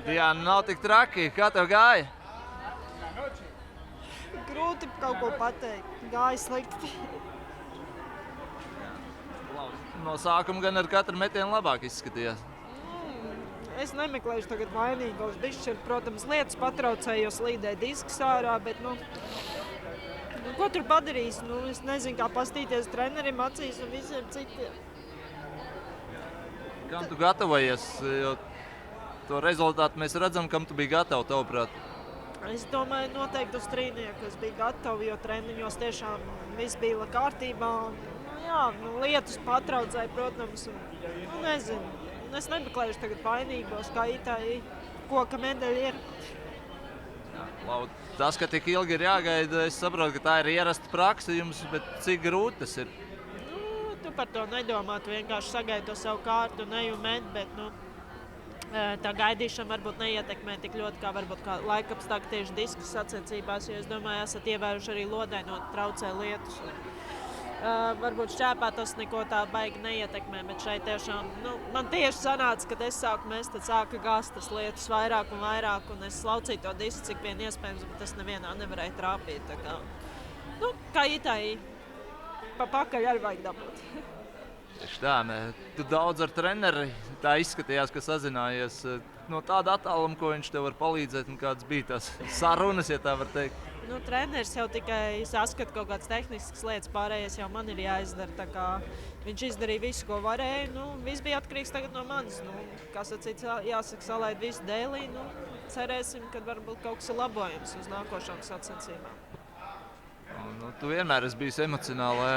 Diana, nav tik traki. Kā tev gāja? Grūti kaut ko pateikt. Gāja slikti. No sākuma gan ar katru metienu labāk izskatījās. Es nemeklēšu tagad vainīgos. Bišķi ir, protams, lietas patraucēja, jo slīdēja disks ārā, bet, ko tur padarīs? Es nezinu, kā pastīties trenerim acīs un visiem citiem. Kam tu gatavojies? Jo to rezultātu mēs redzam, kam tu biji gatava, tavuprāt. Es domāju, noteikti uz trīnieku es biju gatava, jo treniņos tiešām viss bija kārtībā. Lietas patraucēja, protams, un nezinu. Es nemeklēšu tagad vainīgos, kā itāji koka medaļa ir. Tas, ka tik ilgi ir jāgaida, es saprotu, ka tā ir ierasta praksa jums, bet cik grūti tas ir? Tu par to nedomā, tu vienkārši sagaidi to savu kārtu un ej un met, bet tā gaidīšana varbūt neietekmē tik ļoti, kā varbūt kā laikapstākļi tieši disku sacensībās, jo es domāju, esat ievēruši arī lodēnot traucē lietus. Varbūt šķēpā tas neko tā baigi neietekmē, bet šeit tiešām, man tieši sanāca, kad es sāku mest, tad sāka gāzt tas lietus vairāk, un es slaucīju to disku, cik vien iespējams, bet tas nevienā nevarēja trāpīt. Tā kā itāji, pa pakaļ arī vajag dabūt. Tieši tā, tu daudz ar treneri, tā izskatījās, ka sazinājies no tāda attāluma, ko viņš tev var palīdzēt, un kādas bija tās sarunas, ja tā var teikt. Treneris jau tikai saskat kaut kādas tehniskas lietas, pārējais jau man ir jāizdara. Tā kā viņš izdarīja visu, ko varēja. Viss bija atkarīgs tagad no manis. Kā sacīts, jāsaka, salaid visu dēlī. Cerēsim, ka varbūt kaut kas ir labojams uz nākošām sacensībām. Tu vienmēr esi bijis emocionāli.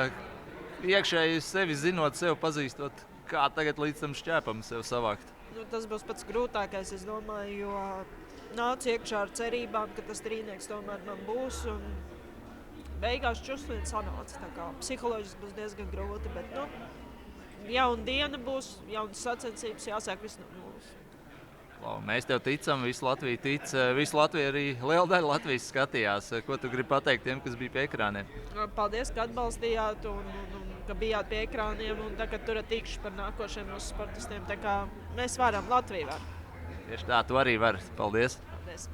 Iekšēji sevi zinot, sevi pazīstot, kā tagad līdz tam šķēpam sev savākt. Tas būs pats grūtākais, es domāju, jo nāc iekšā ar cerībām, ka tas trīnieks tomēr man būs. Un beigās čusliņi sanāca. Tā kā psiholoģiski būs diezgan grūti, bet jauna diena būs, jaunas sacensības, jāsāk viss no nulles. Mēs tev ticam, visu Latviju tic. Visu Latviju arī liela daļa Latvijas skatījās. Ko tu gribi pateikt tiem, kas bija pie ekrāniem? Paldies, ka atbalstījāt un ka bijāt pie ekrāniem un tagad turat tikšu par nākošiem mūsu sportistiem. Tā kā mēs varam, Latvija var. Tieši tā, tu arī vari. Paldies! Paldies!